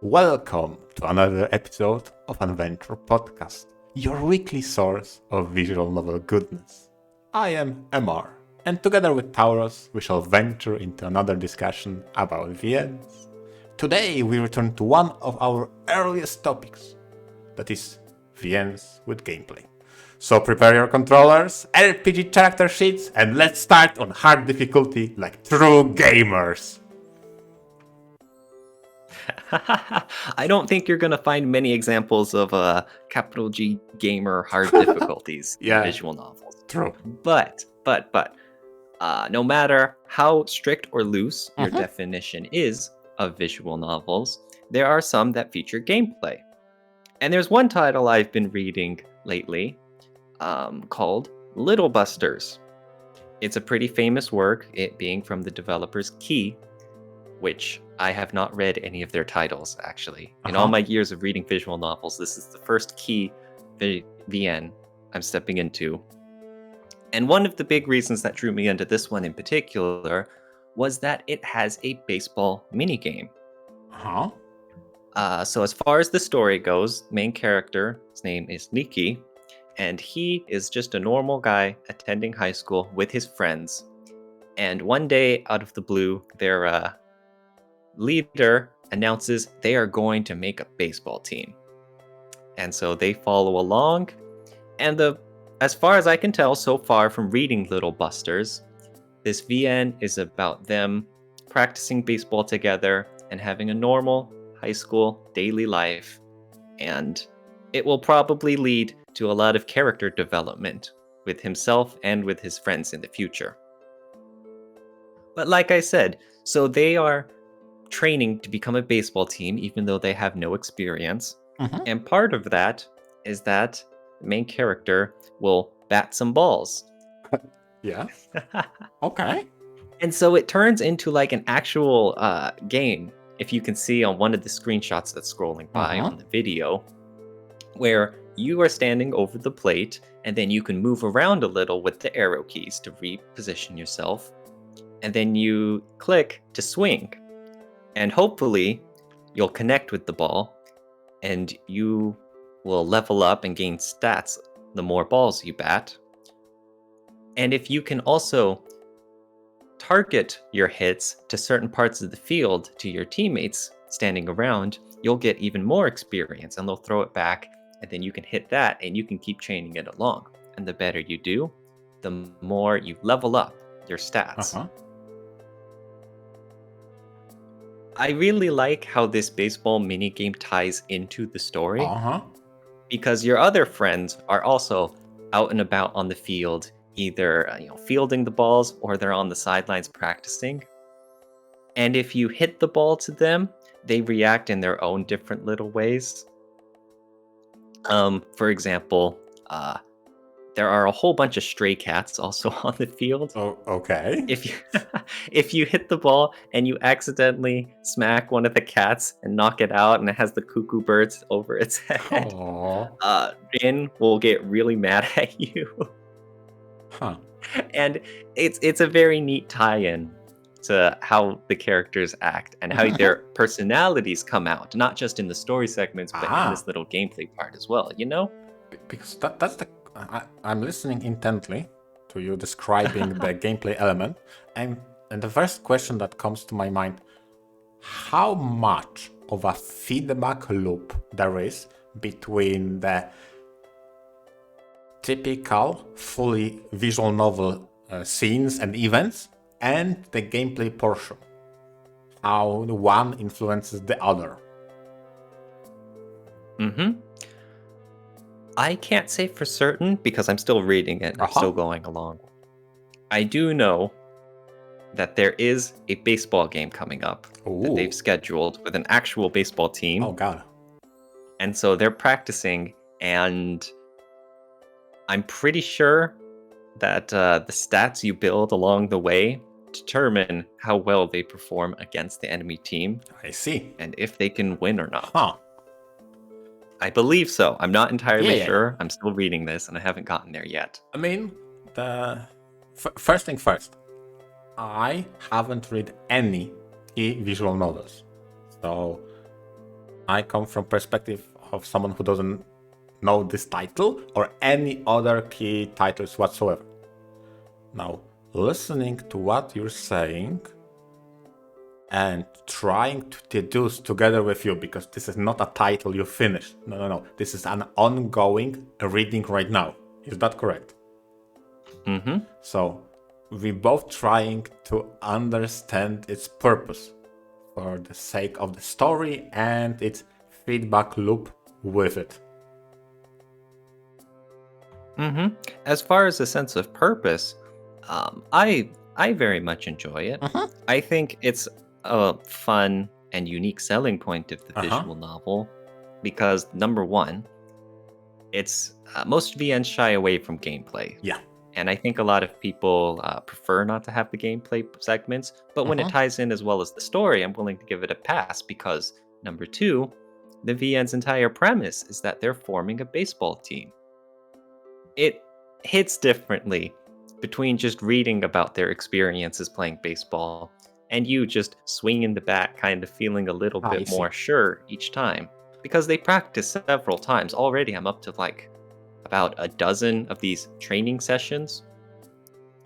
Welcome to another episode of VNture podcast, your weekly source of visual novel goodness. I am Emar, and together with Tauros, we shall venture into another discussion about VNs. Today we return to one of our earliest topics, that is VNs with gameplay. So prepare your controllers, RPG character sheets, and let's start on hard difficulty like true gamers. I don't think you're going to find many examples of capital G gamer hard difficulties in visual novels. True. But, no matter how strict or loose your definition is of visual novels, there are some that feature gameplay. And there's one title I've been reading lately called Little Busters. It's a pretty famous work, it being from the developers Key, which I have not read any of their titles, actually. In all my years of reading visual novels, this is the first Key VN I'm stepping into. And one of the big reasons that drew me into this one in particular was that it has a baseball minigame. So as far as the story goes, main character, his name is Nikki, and he is just a normal guy attending high school with his friends. And one day, out of the blue, their leader announces they are going to make a baseball team. And so they follow along, and as far as I can tell so far from reading Little Busters, this VN is about them practicing baseball together and having a normal high school daily life, and it will probably lead to a lot of character development with himself and with his friends in the future. But like I said, so they are training to become a baseball team even though they have no experience. And part of that is that the main character will bat some balls. Yeah. Okay. And so it turns into like an actual game, if you can see on one of the screenshots that's scrolling by on the video, where you are standing over the plate and then you can move around a little with the arrow keys to reposition yourself. And then you click to swing. And hopefully you'll connect with the ball and you will level up and gain stats the more balls you bat. And if you can also target your hits to certain parts of the field to your teammates standing around, you'll get even more experience and they'll throw it back and then you can hit that and you can keep chaining it along. And the better you do, the more you level up your stats. I really like how this baseball minigame ties into the story. Because your other friends are also out and about on the field, either fielding the balls or they're on the sidelines practicing. And if you hit the ball to them, they react in their own different little ways. For example, there are a whole bunch of stray cats also on the field. Oh, okay. If you hit the ball and you accidentally smack one of the cats and knock it out and it has the cuckoo birds over its head, Rin will get really mad at you. And it's a very neat tie-in to how the characters act and how their personalities come out, not just in the story segments, but in this little gameplay part as well, Because that's I'm listening intently to you describing the gameplay element, and the first question that comes to my mind: how much of a feedback loop there is between the typical, fully visual novel scenes and events and the gameplay portion? How the one influences the other? I can't say for certain because I'm still reading it. I'm still going along. I do know that there is a baseball game coming up that they've scheduled with an actual baseball team. Oh, God. And so they're practicing, and I'm pretty sure that the stats you build along the way determine how well they perform against the enemy team. I see. And if they can win or not. I believe so. I'm not entirely sure. I'm still reading this, and I haven't gotten there yet. I mean, the first thing first, I haven't read any visual novels. So I come from perspective of someone who doesn't know this title or any other key titles whatsoever. Now, listening to what you're saying and trying to deduce together with you, because this is not a title you finish. No. This is an ongoing reading right now. Is that correct? Mm-hmm. So, we both trying to understand its purpose for the sake of the story and its feedback loop with it. Mm-hmm. As far as a sense of purpose, I very much enjoy it. I think it's a fun and unique selling point of the visual novel because number one, it's most VNs shy away from gameplay. Yeah. And I think a lot of people prefer not to have the gameplay segments, but when it ties in as well as the story, I'm willing to give it a pass because number two, the VN's entire premise is that they're forming a baseball team. It hits differently between just reading about their experiences playing baseball and you just swinging the bat, kind of feeling a little I bit see. more sure each time. Because they practice several times. Already I'm up to like about a dozen of these training sessions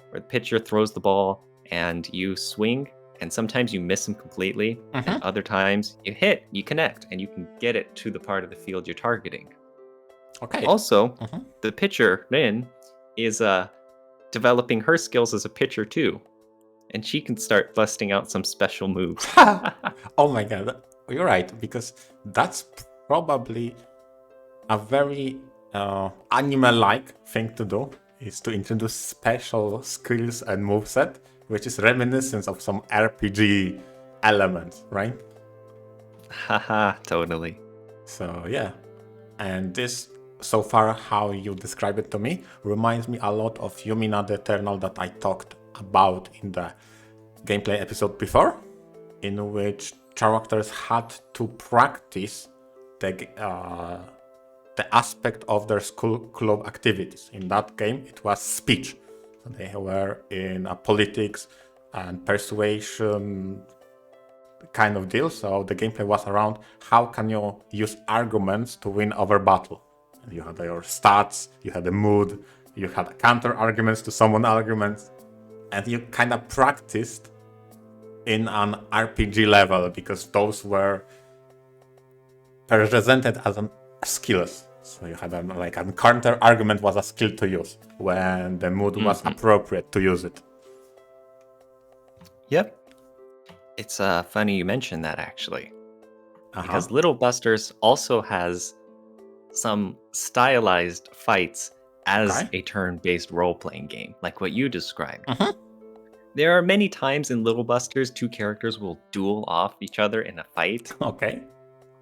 where the pitcher throws the ball and you swing, and sometimes you miss him completely, and other times you hit, you connect, and you can get it to the part of the field you're targeting. Okay. Also, the pitcher, Lynn, is developing her skills as a pitcher too. And she can start busting out some special moves. Oh my god, you're right, because that's probably a very anime-like thing to do, is to introduce special skills and moveset, which is reminiscent of some RPG elements, right? Haha, totally. So yeah, and this, so far how you describe it to me, reminds me a lot of Yumina the Eternal that I talked about in the gameplay episode before, in which characters had to practice the aspect of their school club activities. In that game, it was speech. So they were in a politics and persuasion kind of deal. So the gameplay was around how can you use arguments to win over battle. And you had your stats, you had the mood, you had counter arguments to summon arguments, and you kind of practiced in an RPG level because those were presented as skills. So you had a counter argument was a skill to use when the mood was appropriate to use it. Yep. It's funny you mentioned that actually. Because Little Busters also has some stylized fights as a turn-based role-playing game, like what you described. There are many times in Little Busters, two characters will duel off each other in a fight. Okay.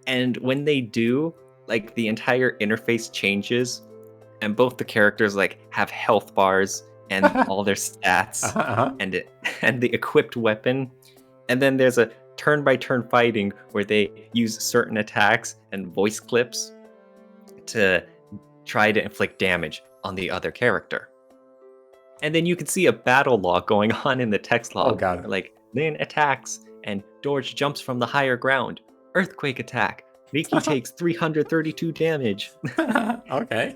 And when they do, like the entire interface changes, and both the characters like have health bars and all their stats and the equipped weapon. And then there's a turn-by-turn fighting where they use certain attacks and voice clips to try to inflict damage on the other character. And then you can see a battle log going on in the text log. Oh god. Like, Lynn attacks, and George jumps from the higher ground. Earthquake attack. Nikki takes 332 damage. Okay.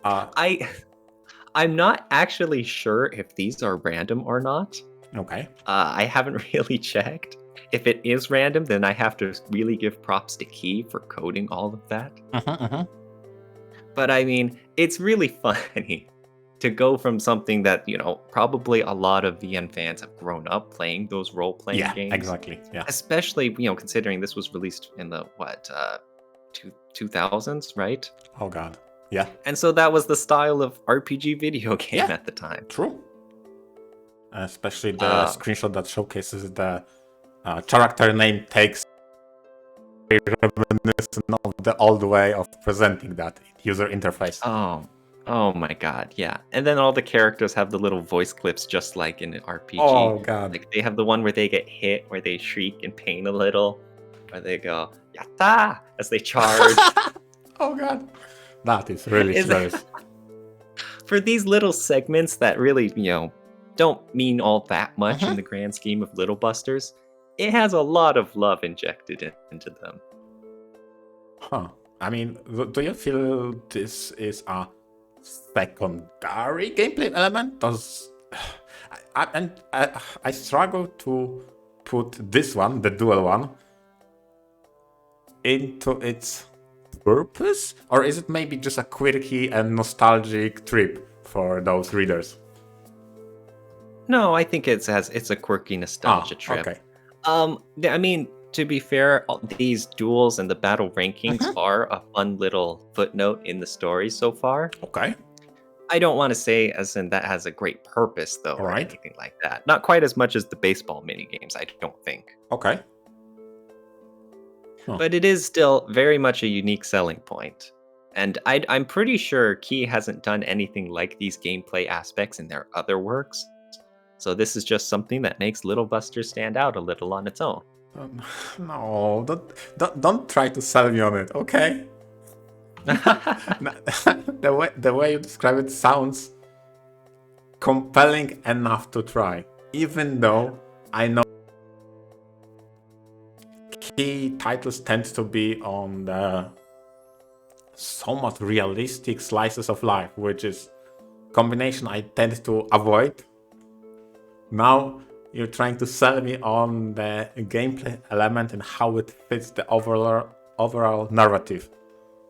I'm not actually sure if these are random or not. Okay. I haven't really checked. If it is random, then I have to really give props to Key for coding all of that. But I mean, it's really funny to go from something that, probably a lot of VN fans have grown up playing those role-playing games. Yeah, exactly. Yeah. Especially, considering this was released in the, 2000s, right? Oh god. Yeah. And so that was the style of RPG video game at the time. True. Especially the screenshot that showcases the character name takes a reminiscent of the old way of presenting that user interface. Oh my god, yeah. And then all the characters have the little voice clips just like in an RPG. Oh god. Like they have the one where they get hit, where they shriek in pain a little, where they go, yatta, as they charge. Oh god. That is really serious. For these little segments that really, don't mean all that much in the grand scheme of Little Busters, it has a lot of love injected into them. Huh. I mean, do you feel this is a secondary gameplay element? I struggle to put this one, the dual one, into its purpose? Or is it maybe just a quirky and nostalgic trip for those readers? No, I think it's a quirky nostalgia trip. Okay. I mean, to be fair, these duels and the battle rankings are a fun little footnote in the story so far. Okay. I don't want to say as in that has a great purpose though, or Alright. anything like that. Not quite as much as the baseball minigames, I don't think. Okay. Huh. But it is still very much a unique selling point. And I'm pretty sure Key hasn't done anything like these gameplay aspects in their other works. So this is just something that makes Little Buster stand out a little on its own. No, don't try to sell me on it, okay? The way you describe it sounds compelling enough to try, even though I know key titles tend to be on the somewhat realistic slices of life, which is combination I tend to avoid. Now you're trying to sell me on the gameplay element and how it fits the overall narrative.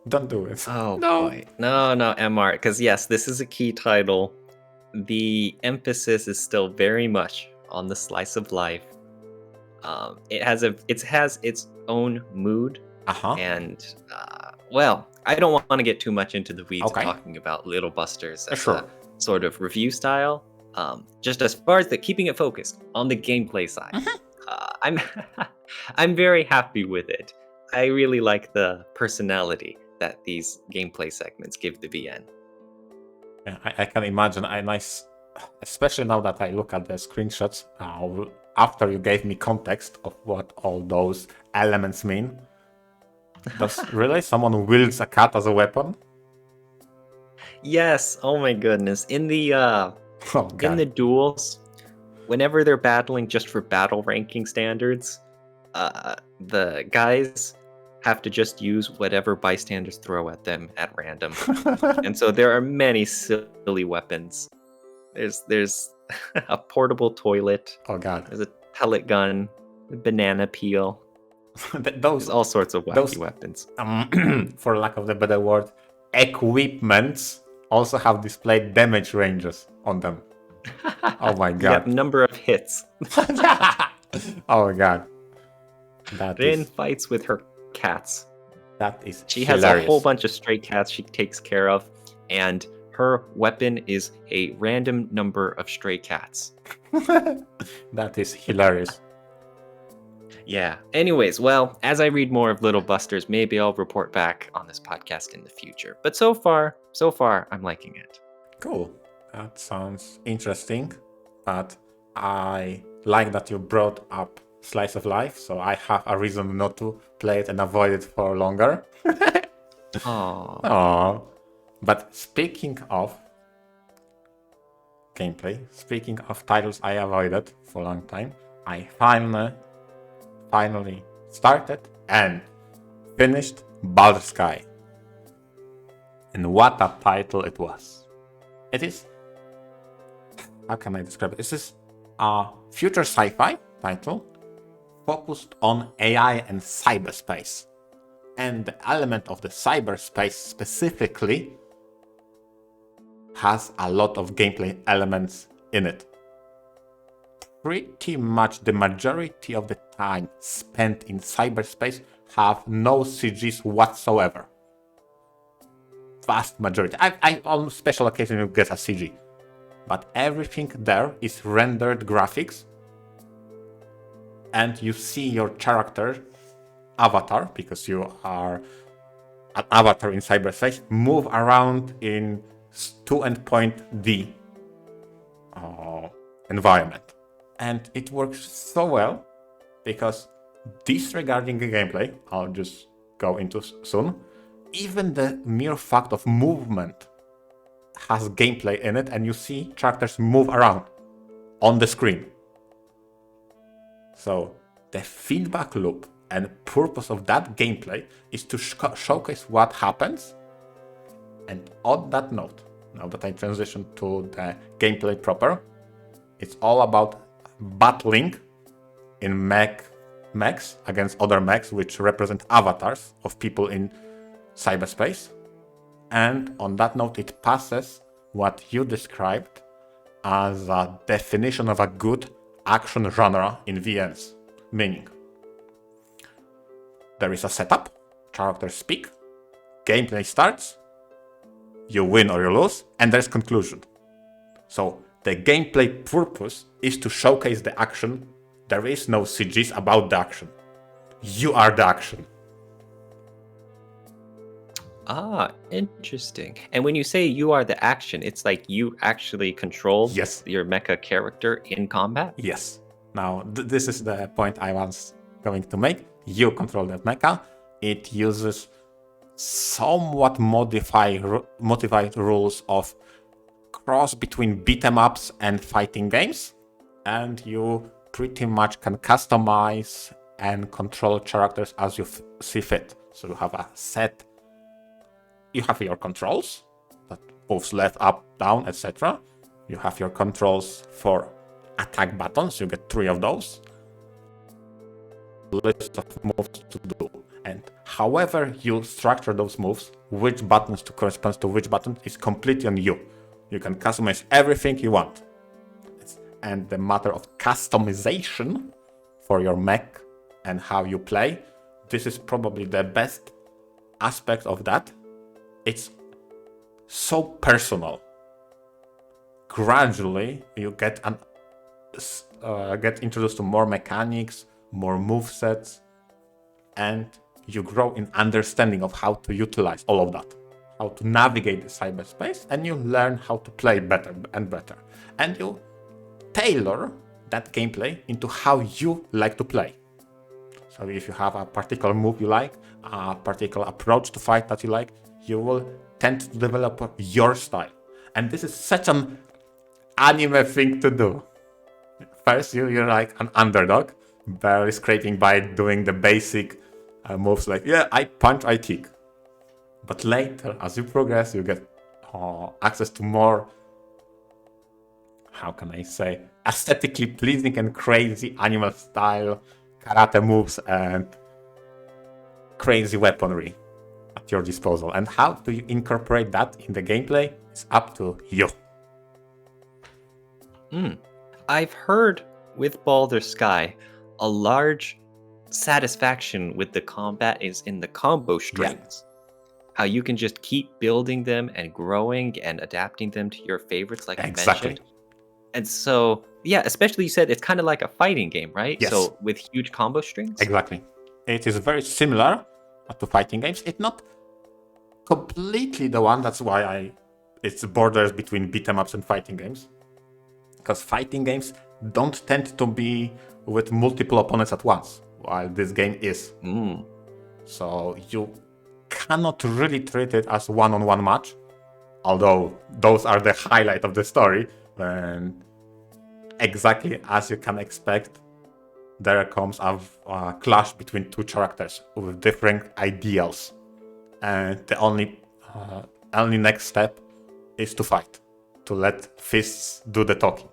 Don't do it. Oh No. boy. No, MR. Because yes, this is a Key title. The emphasis is still very much on the slice of life. It has its own mood, and well, I don't want to get too much into the weeds talking about Little Busters as a sort of review style. Just as far as keeping it focused on the gameplay side, I'm very happy with it. I really like the personality that these gameplay segments give the VN. Yeah, I can imagine a nice, especially now that I look at the screenshots, after you gave me context of what all those elements mean. Does really someone wields a cat as a weapon? Yes, oh my goodness. In the duels, whenever they're battling just for battle ranking standards, the guys have to just use whatever bystanders throw at them at random. And so there are many silly weapons. There's a portable toilet. Oh god. There's a pellet gun, a banana peel. There's all sorts of wacky weapons. For lack of the better word, equipments also have displayed damage ranges on them. Oh my god. Yeah, number of hits. Oh my god. Rin fights with her cats. That is She hilarious. has a whole bunch of stray cats she takes care of, and her weapon is a random number of stray cats. That is hilarious. Yeah. Anyways, well, as I read more of Little Busters, maybe I'll report back on this podcast in the future. But so far, I'm liking it. Cool. That sounds interesting. But I like that you brought up Slice of Life, so I have a reason not to play it and avoid it for longer. Aww. But speaking of gameplay, speaking of titles I avoided for a long time, I finally started and finished Baldur's Gate. And what a title it was. It is... How can I describe it? This is a future sci-fi title focused on AI and cyberspace. And the element of the cyberspace specifically has a lot of gameplay elements in it. Pretty much the majority of the time spent in cyberspace have no CGs whatsoever. Vast majority. I on special occasion you get a CG. But everything there is rendered graphics. And you see your character avatar, because you are an avatar in cyberspace, move around in 2.D environment. And it works so well because disregarding the gameplay, I'll just go into soon, even the mere fact of movement has gameplay in it, and you see characters move around on the screen. So the feedback loop And purpose of that gameplay is to showcase what happens. And on that note, now that I transition to the gameplay proper, it's all about battling in mechs against other mechs, which represent avatars of people in cyberspace. And on that note, it passes what you described as a definition of a good action genre in VNs. Meaning, there is a setup, characters speak, gameplay starts, you win or you lose, and there's conclusion. So the gameplay purpose is to showcase the action. There is no CGs about the action. You are the action. Ah, interesting. And when you say you are the action, it's like you actually control your mecha character in combat? Yes. Now, this is the point I was going to make. You control that mecha. It uses somewhat modified rules of cross between beat 'em ups and fighting games. And you pretty much can customize and control characters as you see fit. So you have a set. You have your controls that moves left, up, down, etc. You have your controls for attack buttons. You get 3 of those. List of moves to do. And however you structure those moves, which buttons to correspond to which button is completely on you. You can customize everything you want. And the matter of customization for your mech and how you play, this is probably the best aspect of that. It's so personal. Gradually, you get introduced to more mechanics, more movesets, and you grow in understanding of how to utilize all of that, how to navigate the cyberspace, and you learn how to play better and better. And you tailor that gameplay into how you like to play. So if you have a particular move you like, a particular approach to fight that you like, you will tend to develop your style. And this is such an anime thing to do. First, you're like an underdog, barely scraping by doing the basic moves like, yeah, I punch, I kick. But later, as you progress, you get access to more, how can I say, aesthetically pleasing and crazy animal style karate moves and crazy weaponry at your disposal. And how do you incorporate that in the gameplay is up to you. I've heard with Baldur's Sky, a large satisfaction with the combat is in the combo strings. How you can just keep building them and growing and adapting them to your favorites, like you mentioned. And so, yeah, especially you said it's kind of like a fighting game, right? Yes. So with huge combo strings? Exactly. It is very similar to fighting games. It's not completely the one. That's why it's borders between beat 'em ups and fighting games. Because fighting games don't tend to be with multiple opponents at once, while this game is. So you cannot really treat it as one-on-one match, although those are the highlight of the story. And exactly as you can expect, there comes a clash between two characters with different ideals. And the only next step is to fight, to let fists do the talking.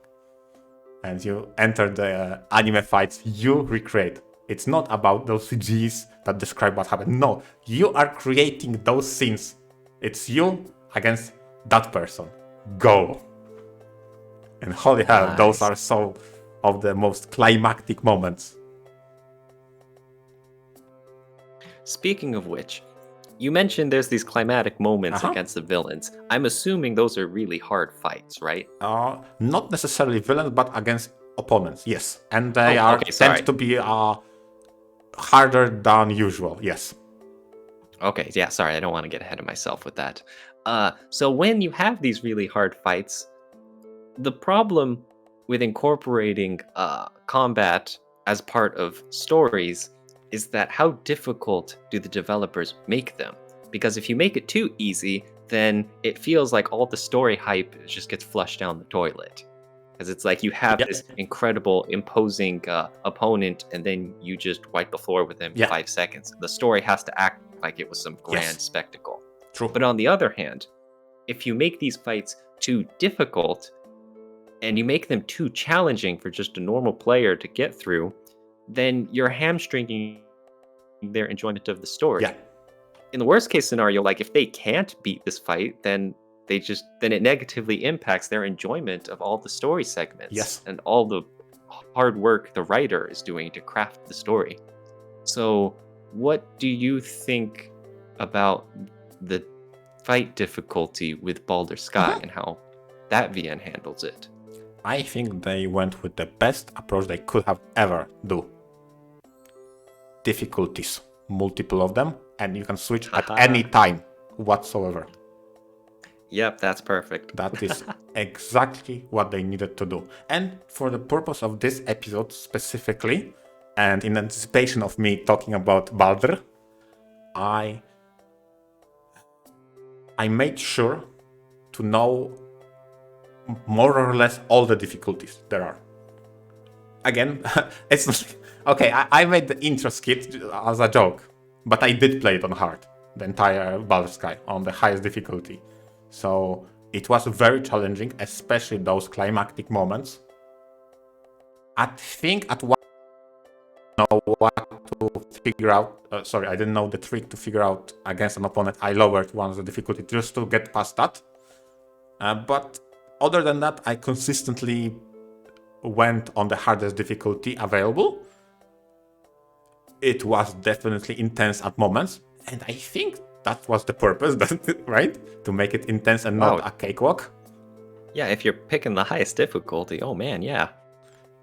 And you enter the anime fights you recreate. It's not about those CGs that describe what happened. No, you are creating those scenes. It's you against that person. Go. And holy hell, those are so of the most climactic moments. Speaking of which, you mentioned there's these climatic moments against the villains. I'm assuming those are really hard fights, right? Not necessarily villains, but against opponents, yes. And they tend to be harder than usual, yes. Okay, yeah, sorry, I don't want to get ahead of myself with that. So when you have these really hard fights, the problem with incorporating combat as part of stories is that how difficult do the developers make them? Because if you make it too easy, then it feels like all the story hype just gets flushed down the toilet. Because it's like you have Yeah. this incredible, imposing opponent, and then you just wipe the floor with him in Yeah. 5 seconds. The story has to act like it was some grand Yes. spectacle. True. But on the other hand, if you make these fights too difficult and you make them too challenging for just a normal player to get through, then you're hamstringing their enjoyment of the story. Yeah. In the worst case scenario, like if they can't beat this fight, then it negatively impacts their enjoyment of all the story segments Yes. and all the hard work the writer is doing to craft the story. So, what do you think about the fight difficulty with Baldur's Sky and how that VN handles it? I think they went with the best approach they could have ever do. Difficulties, multiple of them, and you can switch at any time whatsoever. Yep, that's perfect. That is exactly what they needed to do. And for the purpose of this episode specifically, and in anticipation of me talking about Baldur, I made sure to know more or less all the difficulties there are. Again, it's not, okay, I made the intro skit as a joke, but I did play it on hard, the entire Baldur's Sky, on the highest difficulty. So it was very challenging, especially those climactic moments. I think at one I didn't know what to figure out. I didn't know the trick to figure out against an opponent. I lowered once the difficulty just to get past that. But other than that, I consistently went on the hardest difficulty available. It was definitely intense at moments, and I think that was the purpose, right? To make it intense and not a cakewalk. Yeah, if you're picking the highest difficulty, oh man, yeah.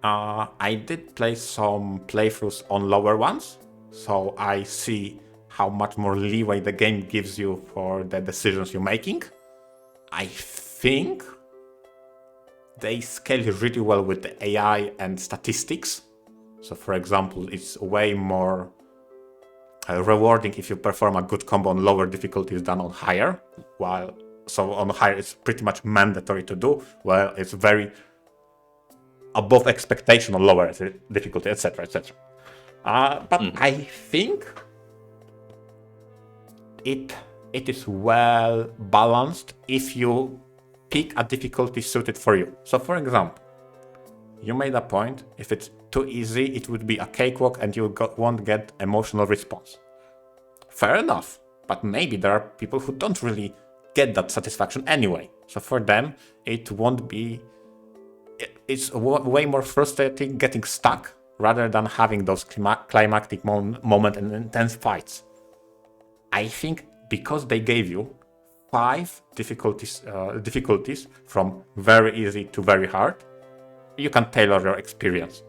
I did play some playthroughs on lower ones, so I see how much more leeway the game gives you for the decisions you're making. I think they scale really well with the AI and statistics. So for example, it's way more rewarding if you perform a good combo on lower difficulties than on higher. So on higher it's pretty much mandatory to do, while it's very above expectation on lower difficulty, etc., etc. But I think it is well balanced if you pick a difficulty suited for you. So for example, you made a point, if it's too easy, it would be a cakewalk and you won't get emotional response. Fair enough, but maybe there are people who don't really get that satisfaction anyway. So for them, it won't be... It's way more frustrating getting stuck rather than having those climactic moment and intense fights. I think because they gave you 5 difficulties from very easy to very hard, you can tailor your experience.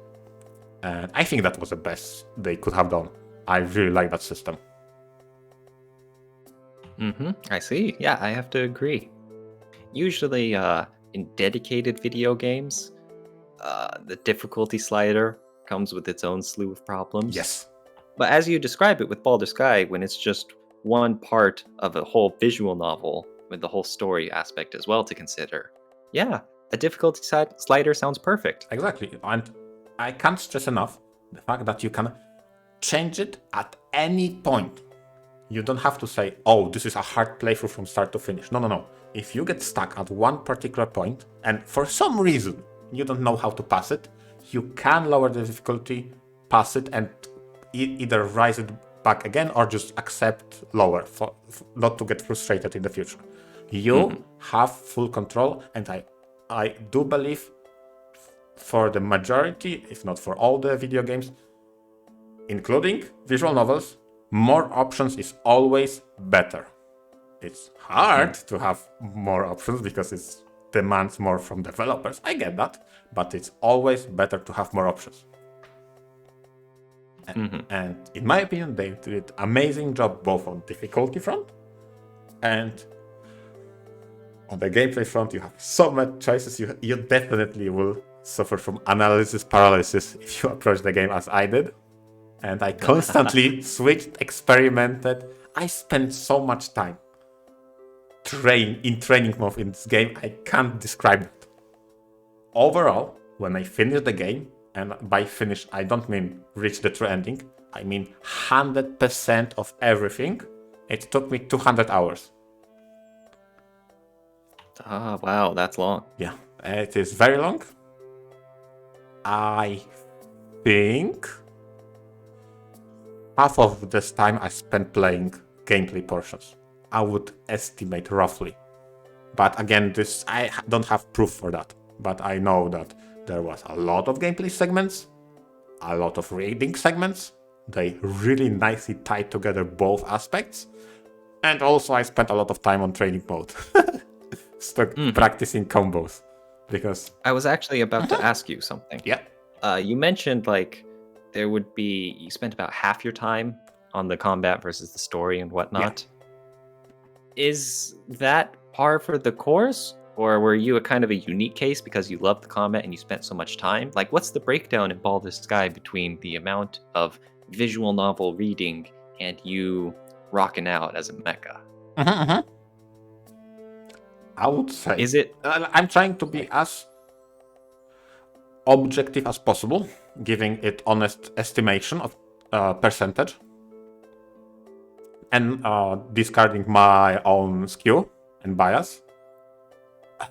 And I think that was the best they could have done. I really like that system. I see. Yeah, I have to agree. Usually, in dedicated video games, the difficulty slider comes with its own slew of problems. Yes. But as you describe it with Baldur's Sky, when it's just one part of a whole visual novel with the whole story aspect as well to consider, yeah, a difficulty slider sounds perfect. Exactly. And I can't stress enough the fact that you can change it at any point. You don't have to say, oh, this is a hard playthrough from start to finish. No. If you get stuck at one particular point, and for some reason you don't know how to pass it, you can lower the difficulty, pass it, and either rise it back again or just accept lower, for not to get frustrated in the future. You have full control, and I do believe for the majority, if not for all the video games, including visual novels, more options is always better. It's hard to have more options because it demands more from developers. I get that, but it's always better to have more options. And in my opinion, they did an amazing job both on difficulty front and on the gameplay front. You have so much choices. You definitely will suffer from analysis paralysis if you approach the game as I did. And I constantly switched, experimented. I spent so much time in training mode in this game. I can't describe it. overall, when I finish the game, and by finish I don't mean reach the true ending, I mean 100% of everything, it took me 200 hours. Ah, wow, that's long. Yeah, it is very long. I think half of this time I spent playing gameplay portions. I would estimate roughly. But again, this I don't have proof for that. But I know that there was a lot of gameplay segments, a lot of reading segments. They really nicely tied together both aspects. And also I spent a lot of time on training mode. Stuck practicing combos. Because I was actually about to ask you something. yeah. You mentioned like you spent about half your time on the combat versus the story and whatnot. Is that par for the course? Or were you a kind of a unique case because you loved the combat and you spent so much time? Like, what's the breakdown in Baldur's Sky between the amount of visual novel reading and you rocking out as a mecha? I would say. Is it? I'm trying to be as objective as possible, giving it honest estimation of percentage, and discarding my own skill and bias.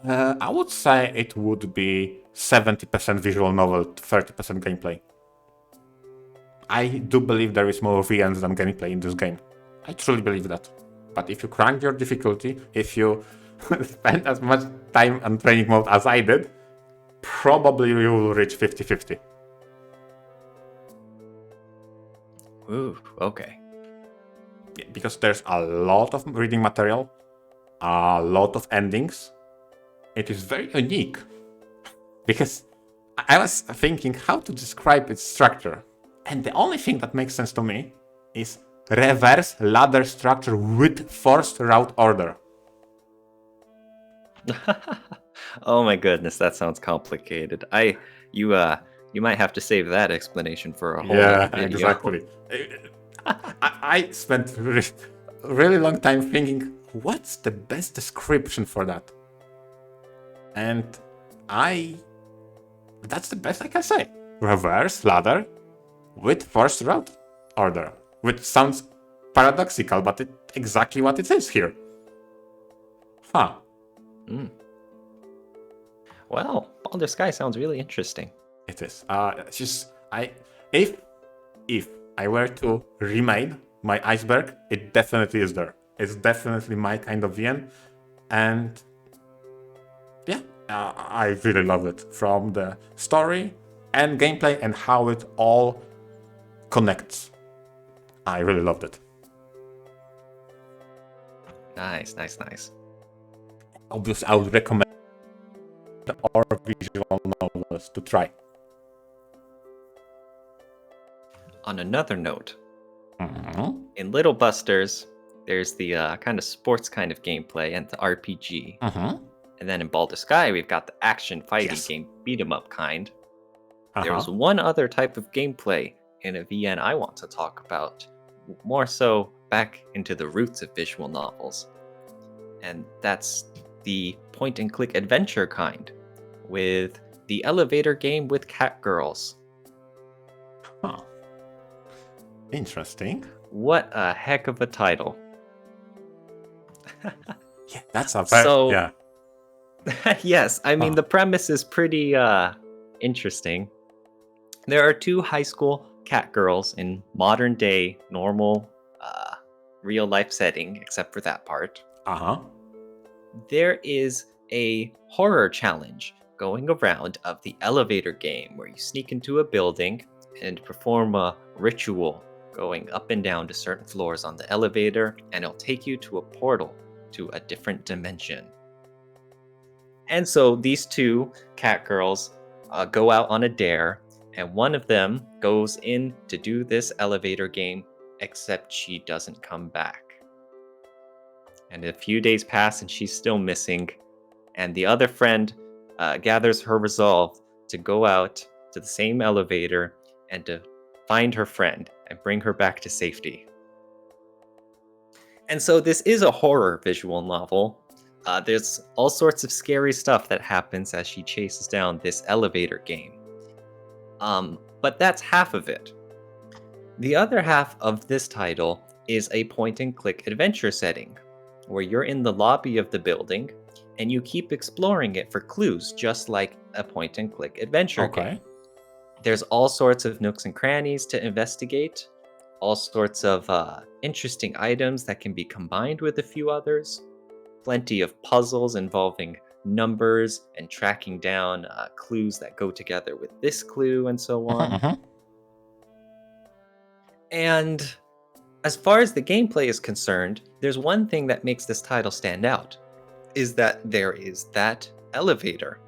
I would say it would be 70% visual novel, 30% gameplay. I do believe there is more VNs than gameplay in this game. I truly believe that. But if you crank your difficulty, if you spend as much time on training mode as I did, probably you will reach 50-50. Ooh, okay. Yeah, because there's a lot of reading material, a lot of endings. It is very unique. Because I was thinking how to describe its structure. And the only thing that makes sense to me is reverse ladder structure with forced route order. Oh my goodness, that sounds complicated. You might have to save that explanation for a whole other video. Exactly. I spent really long time thinking, what's the best description for that? And that's the best I can say. Reverse ladder with forced route order. Which sounds paradoxical, but it's exactly what it is here. Huh. Well, Baldur's Sky sounds really interesting. It is. If I were to remake my Iceberg, it definitely is there. It's definitely my kind of VN, and yeah, I really love it from the story and gameplay and how it all connects. I really loved it. Nice. Obviously, I would recommend all visual novels to try. On another note, in Little Busters, there's the kind of sports kind of gameplay and the RPG. And then in Baldur's Sky, we've got the action fighting game beat 'em up kind. There's one other type of gameplay in a VN I want to talk about, more so back into the roots of visual novels. And that's the point and click adventure kind, with the elevator game with cat girls. Huh. Interesting. What a heck of a title. Yeah, that's a very... yeah. Yes, I mean, the premise is pretty interesting. There are two high school cat girls in modern day, normal, real life setting, except for that part. There is a horror challenge going around of the elevator game where you sneak into a building and perform a ritual going up and down to certain floors on the elevator, and it'll take you to a portal to a different dimension. And so these two cat girls go out on a dare, and one of them goes in to do this elevator game, except she doesn't come back. And a few days pass and she's still missing, and the other friend gathers her resolve to go out to the same elevator and to find her friend and bring her back to safety. And so this is a horror visual novel. There's all sorts of scary stuff that happens as she chases down this elevator game. But that's half of it. The other half of this title is a point-and-click adventure setting, where you're in the lobby of the building, and you keep exploring it for clues, just like a point-and-click adventure game. There's all sorts of nooks and crannies to investigate, all sorts of interesting items that can be combined with a few others, plenty of puzzles involving numbers and tracking down clues that go together with this clue and so on. And as far as the gameplay is concerned, there's one thing that makes this title stand out, is that there is that elevator.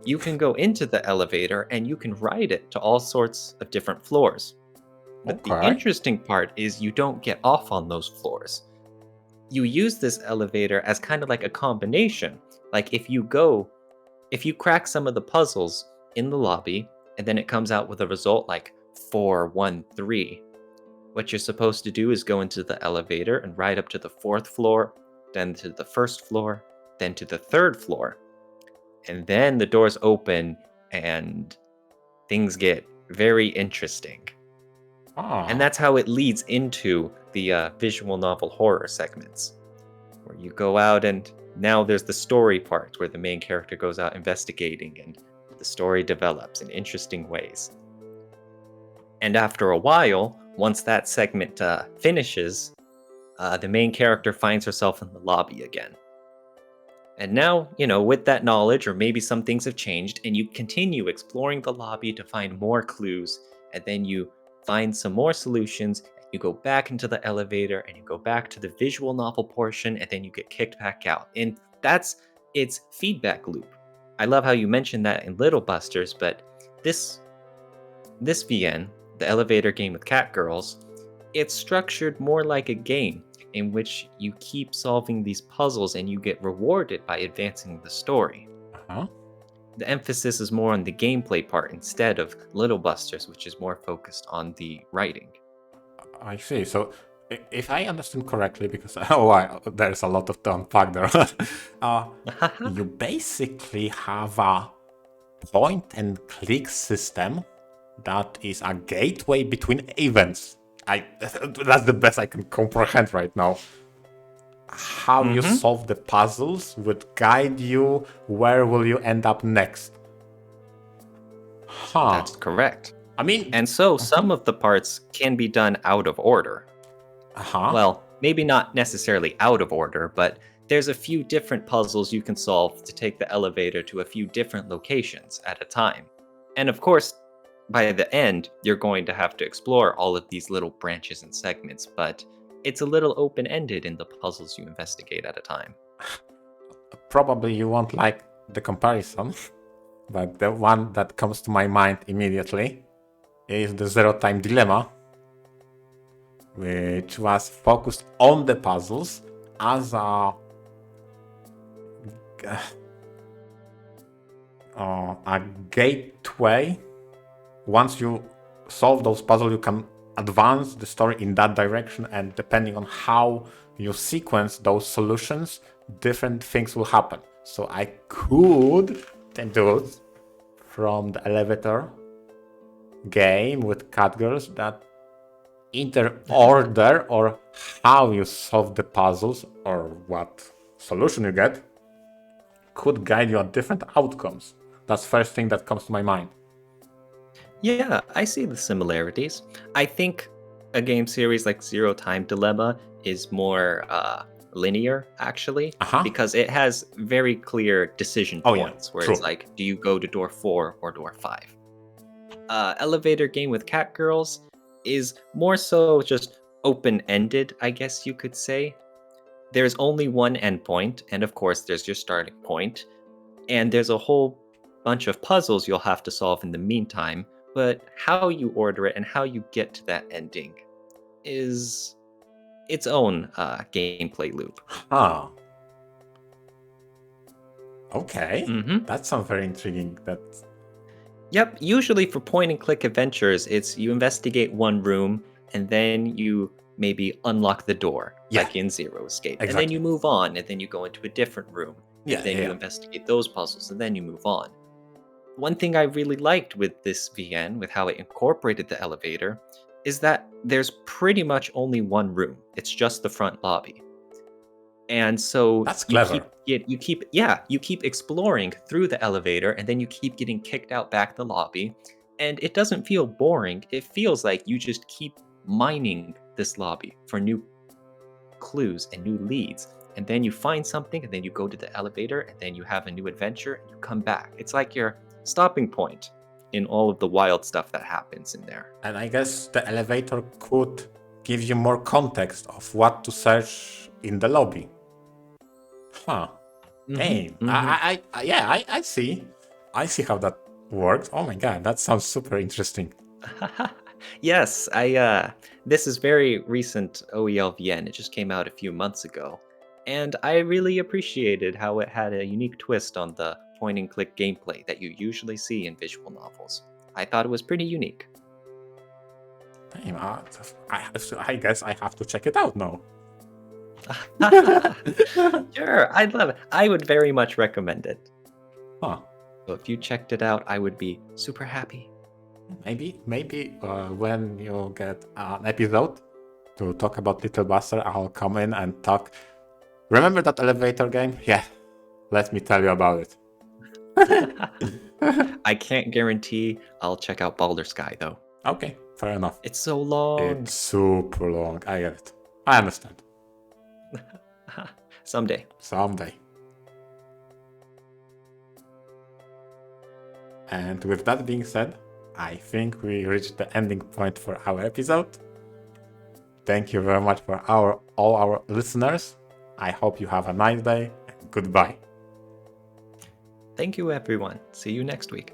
You can go into the elevator and you can ride it to all sorts of different floors. But the interesting part is you don't get off on those floors. You use this elevator as kind of like a combination. Like if you crack some of the puzzles in the lobby, and then it comes out with a result like 413. What you're supposed to do is go into the elevator and ride up to the 4th floor, then to the 1st floor, then to the 3rd floor. And then the doors open and things get very interesting. And that's how it leads into the visual novel horror segments, where you go out and now there's the story part where the main character goes out investigating and the story develops in interesting ways. And after a while, once that segment finishes, the main character finds herself in the lobby again. And now, with that knowledge, or maybe some things have changed, and you continue exploring the lobby to find more clues, and then you find some more solutions, and you go back into the elevator, and you go back to the visual novel portion, and then you get kicked back out. And that's its feedback loop. I love how you mentioned that in Little Busters, but this VN, the elevator game with cat girls, it's structured more like a game in which you keep solving these puzzles and you get rewarded by advancing the story. The emphasis is more on the gameplay part instead of Little Busters, which is more focused on the writing. I see. So if I understand correctly, because there's a lot of to unpack there, you basically have a point-and-click system that is a gateway between events. That's the best I can comprehend right now. How you solve the puzzles would guide you where will you end up next. That's correct. And so some of the parts can be done out of order. Well, maybe not necessarily out of order, but there's a few different puzzles you can solve to take the elevator to a few different locations at a time. And of course, by the end, you're going to have to explore all of these little branches and segments, but it's a little open-ended in the puzzles you investigate at a time. Probably you won't like the comparison, but the one that comes to my mind immediately is the Zero Time Dilemma, which was focused on the puzzles as a gateway. Once you solve those puzzles, you can advance the story in that direction, and depending on how you sequence those solutions, different things will happen. So I could deduce from the elevator game with cat girls that either order or how you solve the puzzles or what solution you get could guide you at different outcomes. That's the first thing that comes to my mind. Yeah, I see the similarities. I think a game series like Zero Time Dilemma is more linear, actually, because it has very clear decision points, where it's like, do you go to door 4 or door 5? Elevator game with cat girls is more so just open-ended, I guess you could say. There's only one endpoint, and of course there's your starting point, and there's a whole bunch of puzzles you'll have to solve in the meantime, but how you order it and how you get to that ending is its own gameplay loop. Okay. That sounds very intriguing. Yep, usually for point-and-click adventures, it's you investigate one room, and then you maybe unlock the door, like in Zero Escape. And then you move on, and then you go into a different room. Yeah, Then you yeah. investigate those puzzles, and then you move on. One thing I really liked with this VN, with how it incorporated the elevator, is that there's pretty much only one room. It's just the front lobby. And so That's clever. you keep exploring through the elevator, and then you keep getting kicked out back the lobby, and it doesn't feel boring. It feels like you just keep mining this lobby for new clues and new leads, and then you find something, and then you go to the elevator, and then you have a new adventure, and you come back. It's like your stopping point in all of the wild stuff that happens in there. And I guess the elevator could give you more context of what to search in the lobby. Huh. Damn. I see. I see how that works. Oh my god, that sounds super interesting. Yes, this is very recent OELVN. It just came out a few months ago, and I really appreciated how it had a unique twist on the point and click gameplay that you usually see in visual novels. I thought it was pretty unique. Damn, I guess I have to check it out now. Sure, I'd love it. I would very much recommend it. Huh. So if you checked it out, I would be super happy. Maybe when you get an episode to talk about Little Buster, I'll come in and talk. Remember that elevator game? Yeah, let me tell you about it. I can't guarantee I'll check out Baldur's Sky, though. Okay, fair enough. It's so long. It's super long. I get it. I understand. Someday. And with that being said, I think we reached the ending point for our episode. Thank you very much for all our listeners. I hope you have a nice day, and goodbye. Thank you, everyone. See you next week.